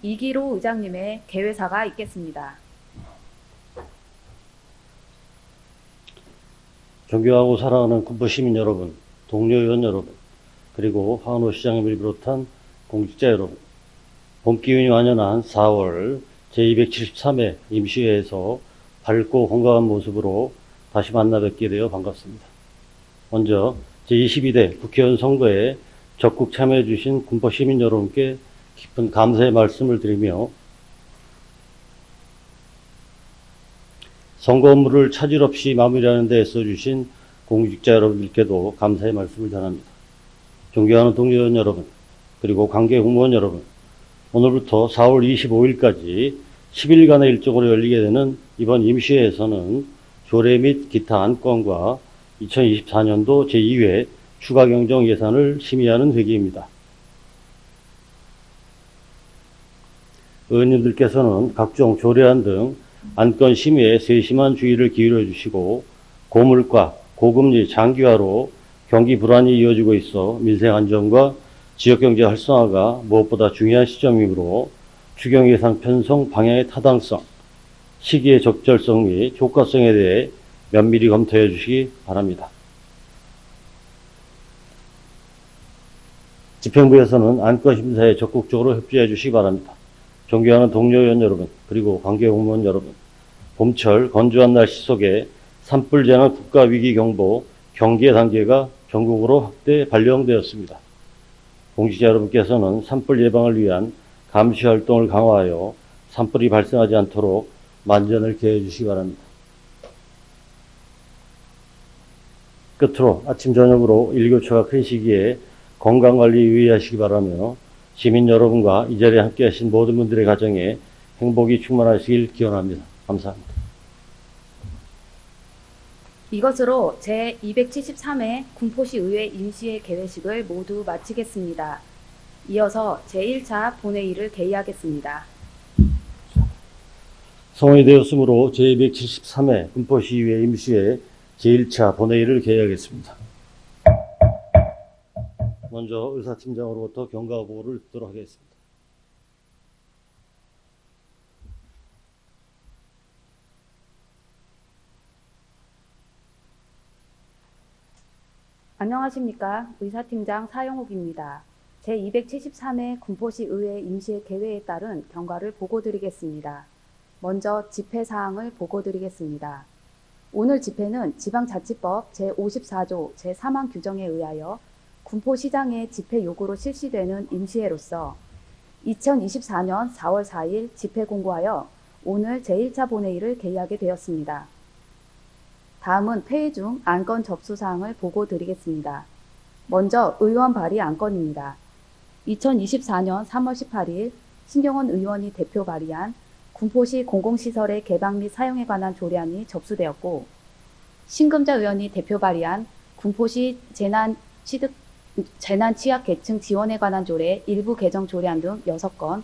이기로 의장님의 개회사가 있겠습니다. 존경하고 사랑하는 군포 시민 여러분, 동료 의원 여러분, 그리고 황은호 시장님을 비롯한 공직자 여러분, 봄기운이 완연한 4월 제273회 임시회에서 밝고 건강한 모습으로 다시 만나 뵙게 되어 반갑습니다. 먼저 제22대 국회의원 선거에 적극 참여해 주신 군포 시민 여러분께 깊은 감사의 말씀을 드리며 선거 업무를 차질 없이 마무리하는 데 애써주신 공직자 여러분들께도 감사의 말씀을 전합니다. 존경하는 동료 의원 여러분, 그리고 관계 공무원 여러분, 오늘부터 4월 25일까지 10일간의 일정으로 열리게 되는 이번 임시회에서는 조례 및 기타 안건과 2024년도 제2회 추가 경정 예산을 심의하는 회기입니다. 의원님들께서는 각종 조례안 등 안건 심의에 세심한 주의를 기울여 주시고 고물가, 고금리 장기화로 경기 불안이 이어지고 있어 민생 안정과 지역경제 활성화가 무엇보다 중요한 시점이므로 추경 예산 편성 방향의 타당성, 시기의 적절성 및 효과성에 대해 면밀히 검토해 주시기 바랍니다. 집행부에서는 안건 심사에 적극적으로 협조해 주시기 바랍니다. 존경하는 동료 의원 여러분, 그리고 관계 공무원 여러분, 봄철 건조한 날씨 속에 산불 재난 국가위기경보 경계 단계가 전국으로 확대 발령되었습니다. 공직자 여러분께서는 산불 예방을 위한 감시 활동을 강화하여 산불이 발생하지 않도록 만전을 기해해 주시기 바랍니다. 끝으로 아침 저녁으로 일교차가 큰 시기에 건강관리 유의하시기 바라며 시민 여러분과 이 자리에 함께 하신 모든 분들의 가정에 행복이 충만하시길 기원합니다. 감사합니다. 이것으로 제273회 군포시의회 임시회 개회식을 모두 마치겠습니다. 이어서 제1차 본회의를 개의하겠습니다. 성원이 되었으므로 제273회 군포시의회 임시회 제1차 본회의를 개의하겠습니다. 먼저 의사팀장으로부터 경과 보고를 듣도록 하겠습니다. 안녕하십니까. 의사팀장 사영옥입니다. 제273회 군포시 의회 임시회 개회에 따른 경과를 보고드리겠습니다. 먼저 집회사항을 보고드리겠습니다. 오늘 집회는 지방자치법 제54조 제3항 규정에 의하여 군포시장의 집회 요구로 실시되는 임시회로서 2024년 4월 4일 집회 공고하여 오늘 제1차 본회의를 개의하게 되었습니다. 다음은 회의 중 안건 접수 사항을 보고 드리겠습니다. 먼저 의원 발의 안건입니다. 2024년 3월 18일 신경원 의원이 대표 발의한 군포시 공공시설의 개방 및 사용에 관한 조례안이 접수되었고, 신금자 의원이 대표 발의한 군포시 재난취약계층 지원에 관한 조례 일부 개정 조례안 등 6건,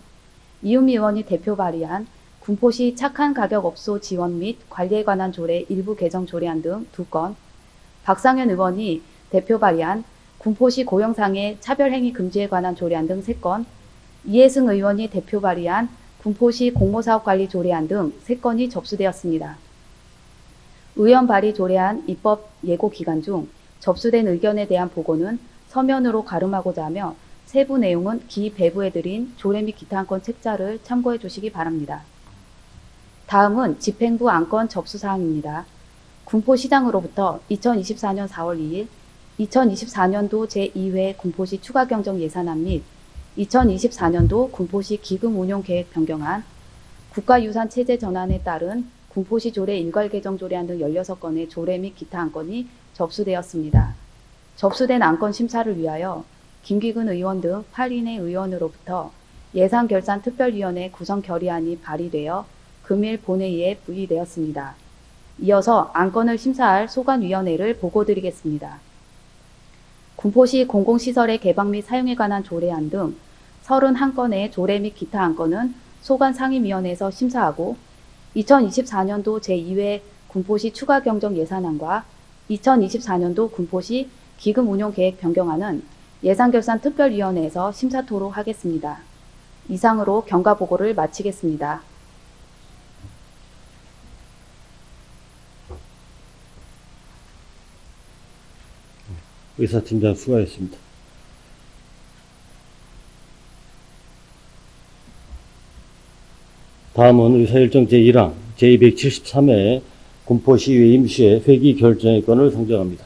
이은미 의원이 대표 발의한 군포시 착한 가격 업소 지원 및 관리에 관한 조례 일부 개정 조례안 등 2건, 박상현 의원이 대표 발의한 군포시 고용상해 차별행위 금지에 관한 조례안 등 3건, 이해승 의원이 대표 발의한 군포시 공모사업관리 조례안 등 3건이 접수되었습니다. 의원 발의 조례안 입법 예고 기간 중 접수된 의견에 대한 보고는 서면으로 가름하고자 하며 세부 내용은 기 배부해드린 조례 및 기타 안건 책자를 참고해 주시기 바랍니다. 다음은 집행부 안건 접수 사항입니다. 군포시장으로부터 2024년 4월 2일 2024년도 제2회 군포시 추가 경정 예산안 및 2024년도 군포시 기금 운용 계획 변경안, 국가유산 체제 전환에 따른 군포시 조례 일괄 개정 조례안 등 16건의 조례 및 기타 안건이 접수되었습니다. 접수된 안건 심사를 위하여 김기근 의원 등 8인의 의원으로부터 예산결산특별위원회 구성 결의안이 발의되어 금일 본회의에 부의되었습니다. 이어서 안건을 심사할 소관위원회를 보고드리겠습니다. 군포시 공공시설의 개방 및 사용에 관한 조례안 등 31건의 조례 및 기타 안건은 소관상임위원회에서 심사하고 2024년도 제2회 군포시 추가 경정 예산안과 2024년도 군포시 기금 운용 계획 변경안은 예산결산특별위원회에서 심사토록 하겠습니다. 이상으로 경과보고를 마치겠습니다. 의사팀장 수고하셨습니다. 다음은 의사일정 제1항 제273회 군포시의회 임시회 회기 결정의 건을 상정합니다.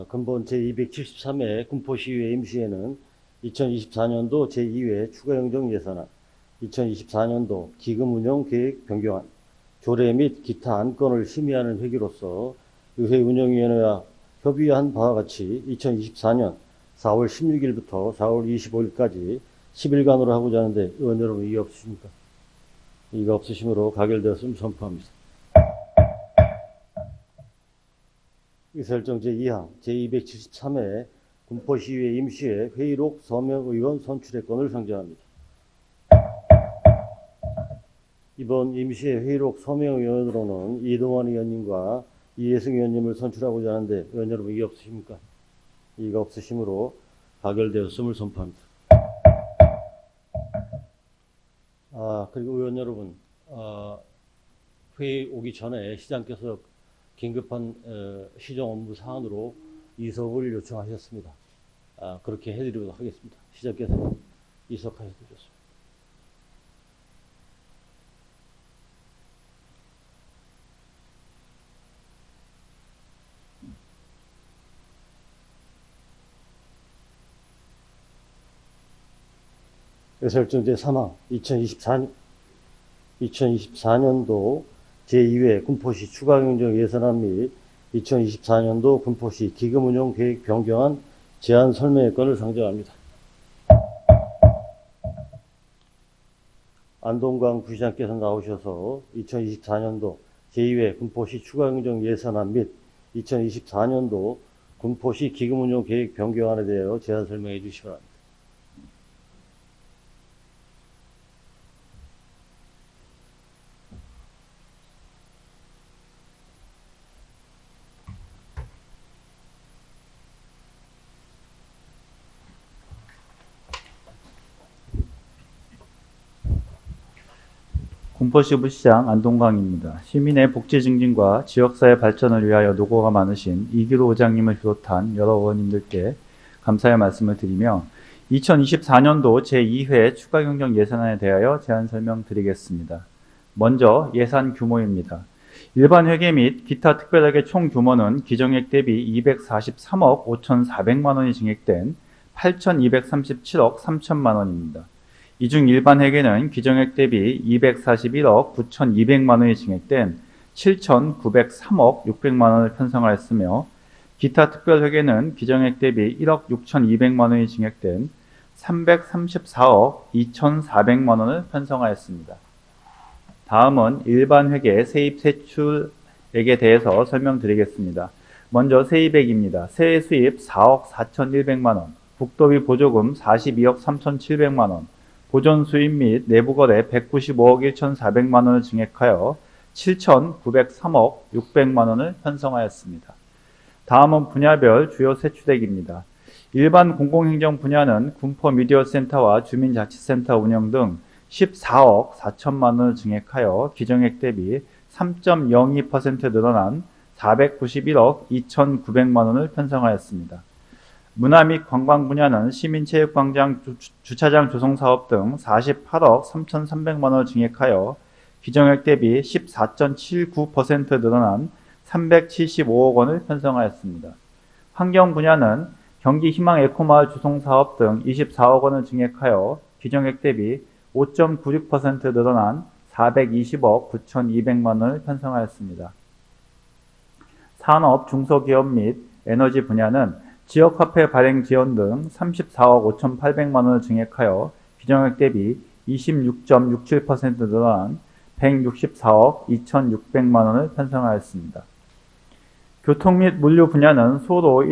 근본 제273회 군포시의회 임시회는 2024년도 제2회 추가행정예산안, 2024년도 기금운영계획 변경안, 조례 및 기타 안건을 심의하는 회기로서 의회 운영위원회와 협의한 바와 같이 2024년 4월 16일부터 4월 25일까지 10일간으로 하고자 하는데 의원 여러분 이의 없으십니까? 이의가 없으시므로 가결되었음을 선포합니다. 의사일정 제2항 제273회 군포시의회 임시회 회의록 서명 의원 선출의 건을 상정합니다. 이번 임시회 회의록 서명 의원으로는 이동환 의원님과 이혜승 의원님을 선출하고자 하는데 의원 여러분 이의 없으십니까? 이의가 없으시므로 가결되었음을 선포합니다. 그리고 의원 여러분, 회의 오기 전에 시장께서 긴급한 시정 업무 사안으로 이석을 요청하셨습니다. 그렇게 해드리도록 하겠습니다. 시장께서는 이석하셔드렸습니다. 의사일정 제3항 2024년도 제2회 군포시 추가경정 예산안 및 2024년도 군포시 기금운용 계획 변경안 제안 설명의 건을 상정합니다. 안동광 부시장께서 나오셔서 2024년도 제2회 군포시 추가경정 예산안 및 2024년도 군포시 기금운용 계획 변경안에 대하여 제안 설명해 주시기 바랍니다. 군포시 부시장 안동광입니다. 시민의 복지 증진과 지역사회 발전을 위하여 노고가 많으신 이기로 의장님을 비롯한 여러 의원님들께 감사의 말씀을 드리며 2024년도 제2회 추가경정 예산안에 대하여 제안 설명드리겠습니다. 먼저 예산 규모입니다. 일반 회계 및 기타 특별회계 총 규모는 기정액 대비 243억 5,400만 원이 증액된 8,237억 3천만 원입니다. 이 중 일반 회계는 기정액 대비 241억 9,200만 원이 증액된 7,903억 600만 원을 편성하였으며 기타 특별회계는 기정액 대비 1억 6,200만 원이 증액된 334억 2,400만 원을 편성하였습니다. 다음은 일반 회계 세입 세출액에 대해서 설명드리겠습니다. 먼저 세입액입니다. 세외 수입 4억 4,100만 원, 국도비 보조금 42억 3,700만 원, 보존 수입 및 내부 거래 195억 1,400만 원을 증액하여 7,903억 600만 원을 편성하였습니다. 다음은 분야별 주요 세출액입니다. 일반 공공행정 분야는 군포 미디어센터와 주민자치센터 운영 등 14억 4천만 원을 증액하여 기정액 대비 3.02% 늘어난 491억 2,900만 원을 편성하였습니다. 문화 및 관광 분야는 시민체육광장 주차장 조성 사업 등 48억 3,300만 원을 증액하여 기정액 대비 14.79% 늘어난 375억 원을 편성하였습니다. 환경 분야는 경기 희망 에코마을 주송 사업 등 24억 원을 증액하여 기정액 대비 5.96% 늘어난 420억 9,200만 원을 편성하였습니다. 산업, 중소기업 및 에너지 분야는 지역화폐 발행 지원 등 34억 5,800만 원을 증액하여 기정액 대비 26.67% 늘어난 164억 2,600만 원을 편성하였습니다. 교통 및 물류 분야는 소로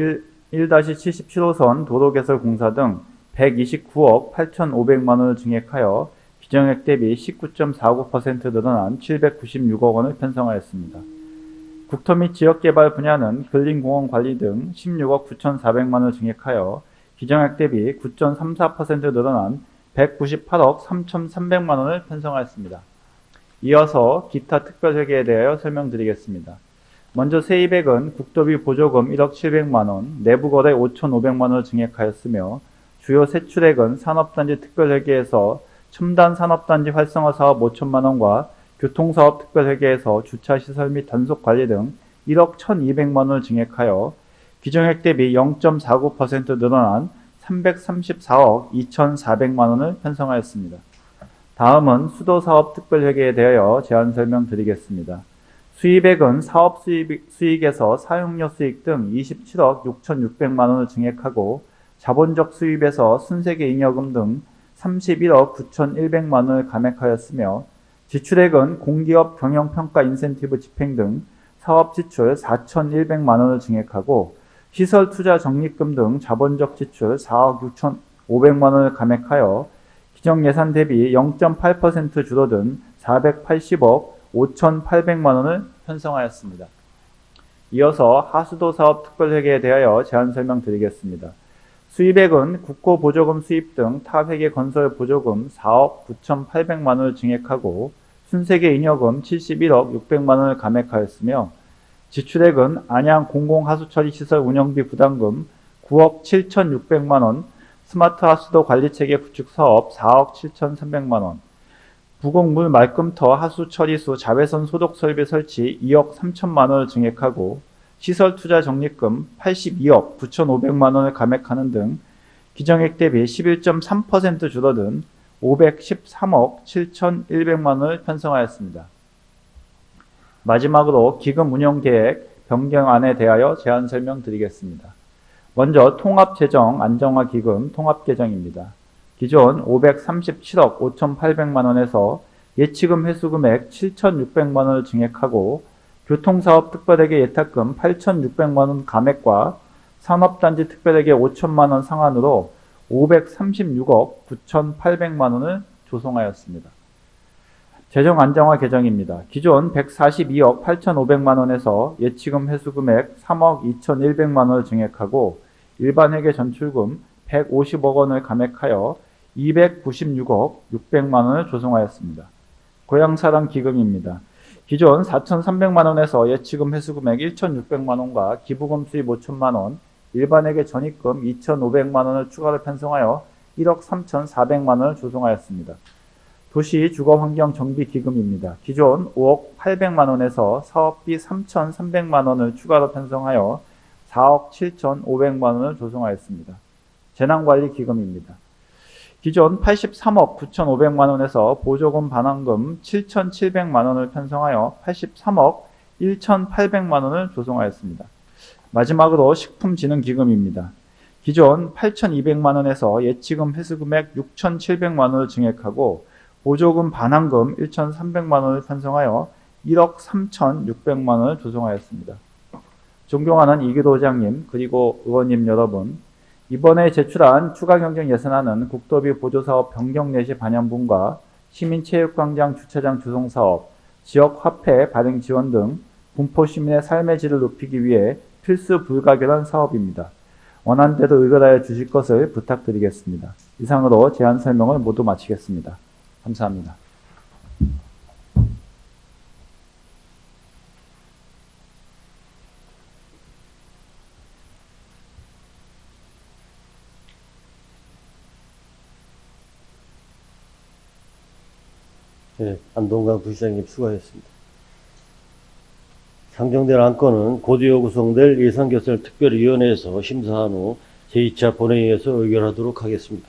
1-77호선 도로개설 공사 등 129억 8,500만 원을 증액하여 기정액 대비 19.49% 늘어난 796억 원을 편성하였습니다. 국토 및 지역개발 분야는 근린공원 관리 등 16억 9,400만 원을 증액하여 기정액 대비 9.34% 늘어난 198억 3,300만 원을 편성하였습니다. 이어서 기타 특별회계에 대하여 설명드리겠습니다. 먼저 세입액은 국도비 보조금 1억 700만 원, 내부거래 5,500만 원을 증액하였으며 주요 세출액은 산업단지 특별회계에서 첨단 산업단지 활성화 사업 5천만 원과 교통사업 특별회계에서 주차시설 및 단속관리 등 1억 1,200만 원을 증액하여 기정액 대비 0.49% 늘어난 334억 2,400만 원을 편성하였습니다. 다음은 수도사업 특별회계에 대하여 제안 설명드리겠습니다. 수입액은 사업 수익에서 사용료 수익 등 27억 6,600만 원을 증액하고 자본적 수입에서 순세계 잉여금 등 31억 9,100만 원을 감액하였으며 지출액은 공기업 경영평가 인센티브 집행 등 사업 지출 4,100만 원을 증액하고 시설 투자 적립금 등 자본적 지출 4억 6,500만 원을 감액하여 기정 예산 대비 0.8% 줄어든 480억 5,800만 원을 편성하였습니다. 이어서 하수도 사업 특별회계에 대하여 제안 설명드리겠습니다. 수입액은 국고 보조금 수입 등 타회계 건설 보조금 4억 9,800만 원을 증액하고 순세계 잉여금 71억 600만 원을 감액하였으며 지출액은 안양 공공하수처리시설 운영비 부담금 9억 7,600만 원, 스마트 하수도 관리체계 구축 사업 4억 7,300만 원, 부곡물 말끔터 하수처리수 자외선 소독 설비 설치 2억 3천만 원을 증액하고 시설 투자 적립금 82억 9,500만 원을 감액하는 등 기정액 대비 11.3% 줄어든 513억 7,100만 원을 편성하였습니다. 마지막으로 기금 운영계획 변경안에 대하여 제안 설명드리겠습니다. 먼저 통합재정 안정화기금 통합계정입니다. 기존 537억 5,800만 원에서 예치금 회수금액 7,600만 원을 증액하고 교통사업 특별회계 예탁금 8,600만 원 감액과 산업단지 특별회계 5천만 원 상한으로 536억 9,800만 원을 조성하였습니다. 재정 안정화 개정입니다. 기존 142억 8,500만 원에서 예치금 회수금액 3억 2,100만 원을 증액하고 일반회계 전출금 150억 원을 감액하여 296억 600만 원을 조성하였습니다. 고향사랑 기금입니다. 기존 4,300만 원에서 예치금 회수금액 1,600만 원과 기부금 수입 5천만 원, 일반회계 전입금 2,500만 원을 추가로 편성하여 1억 3,400만 원을 조성하였습니다. 도시주거환경정비기금입니다. 기존 5억 800만 원에서 사업비 3,300만 원을 추가로 편성하여 4억 7,500만 원을 조성하였습니다. 재난관리기금입니다. 기존 83억 9,500만 원에서 보조금 반환금 7,700만 원을 편성하여 83억 1,800만 원을 조성하였습니다. 마지막으로 식품진흥기금입니다. 기존 8,200만 원에서 예치금 회수금액 6,700만 원을 증액하고 보조금 반환금 1,300만 원을 편성하여 1억 3,600만 원을 조성하였습니다. 존경하는 이기도 의장님 그리고 의원님 여러분, 이번에 제출한 추가경정 예산안은 국도비 보조사업 변경내시 반영분과 시민체육광장 주차장 조성사업, 지역화폐 발행 지원 등 군포시민의 삶의 질을 높이기 위해 필수 불가결한 사업입니다. 원안대로 의결하여 주실 것을 부탁드리겠습니다. 이상으로 제안 설명을 모두 마치겠습니다. 감사합니다. 네, 안동강 부시장님 수고하셨습니다. 상정된 안건은 곧이어 구성될 예산결산특별위원회에서 심사한 후 제2차 본회의에서 의결하도록 하겠습니다.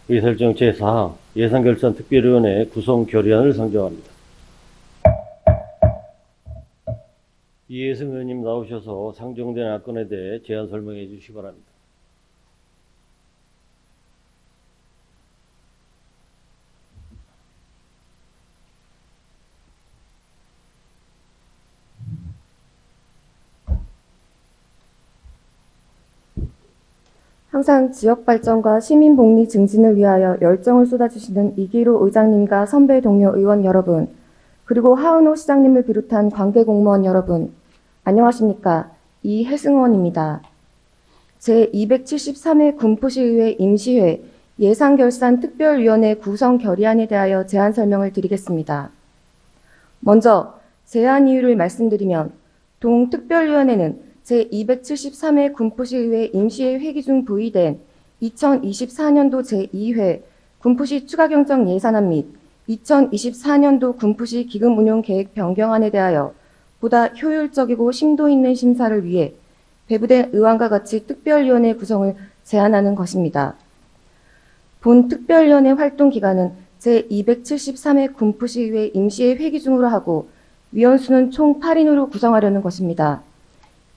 의사일정 제4항 예산결산특별위원회 구성 결의안을 상정합니다. 이혜승 의원님 나오셔서 상정된 안건에 대해 제안 설명해 주시기 바랍니다. 항상 지역발전과 시민복리 증진을 위하여 열정을 쏟아주시는 이기로 의장님과 선배 동료 의원 여러분, 그리고 하은호 시장님을 비롯한 관계공무원 여러분, 안녕하십니까. 이혜승원입니다. 제273회 군포시의회 임시회 예산결산특별위원회 구성 결의안에 대하여 제안 설명을 드리겠습니다. 먼저 제안 이유를 말씀드리면 동특별위원회는 제273회 군포시의회 임시회 회기 중 부의된 2024년도 제2회 군포시 추가경정 예산안 및 2024년도 군포시 기금 운용 계획 변경안에 대하여 보다 효율적이고 심도 있는 심사를 위해 배부된 의안과 같이 특별위원회 구성을 제안하는 것입니다. 본 특별위원회 활동 기간은 제273회 군포시의회 임시회 회기 중으로 하고 위원수는 총 8인으로 구성하려는 것입니다.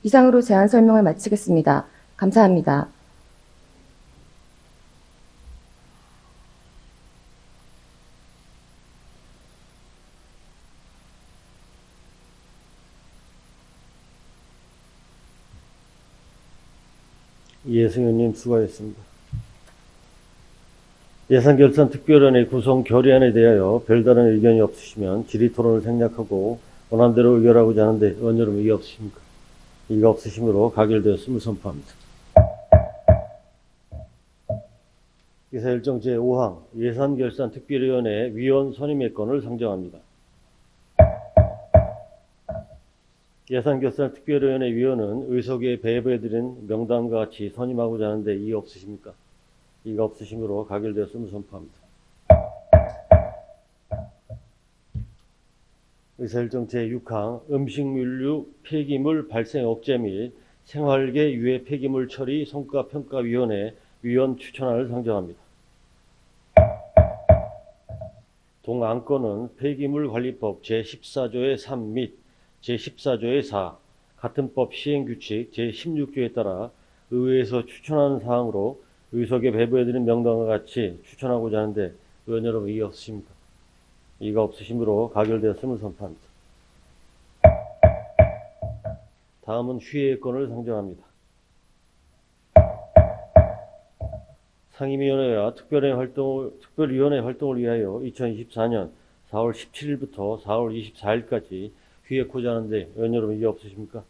이상으로 제안 설명을 마치겠습니다. 감사합니다. 이혜승 수고하셨습니다. 예산결산특별위원회 구성 결의안에 대하여 별다른 의견이 없으시면 질의토론을 생략하고 원안대로 의결하고자 하는데 의원 여러분 이의 없으십니까? 이가 없으시므로 가결되었음을 선포합니다. 이사일정 제5항 예산결산특별위원회 위원 선임의 건을 상정합니다. 예산결산특별위원회 위원은 의석에 배부해드린 명단과 같이 선임하고자 하는데 이의 없으십니까? 이가 없으시므로 가결되었음을 선포합니다. 의사일정 제6항 음식물류 폐기물 발생 억제 및 생활계 유해 폐기물 처리 성과평가위원회 위원 추천안을 상정합니다. 동안건은 폐기물관리법 제14조의 3 및 제14조의 4, 같은 법 시행규칙 제16조에 따라 의회에서 추천하는 사항으로 의석에 배부해드린 명단과 같이 추천하고자 하는데 의원 여러분 이의 없으십니까? 이가 없으시므로 가결되었음을 선포합니다. 다음은 휴회의 건을 상정합니다. 상임위원회와 특별위원회 활동을 위하여 2024년 4월 17일부터 4월 24일까지 휴회코자 하는데 의원 여러분 이의 없으십니까?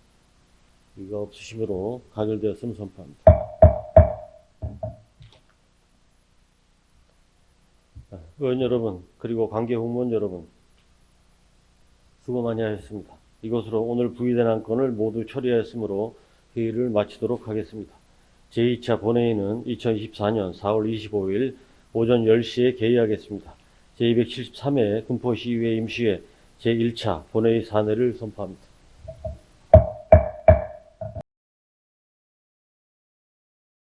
이가 없으시므로 가결되었음을 선포합니다. 의원 여러분 그리고 관계 공무원 여러분 수고 많이 하셨습니다. 이것으로 오늘 부의된 안건을 모두 처리하였으므로 회의를 마치도록 하겠습니다. 제2차 본회의는 2024년 4월 25일 오전 10시에 개의하겠습니다. 제273회 군포시의회 임시회 제1차 본회의 사내를 선포합니다.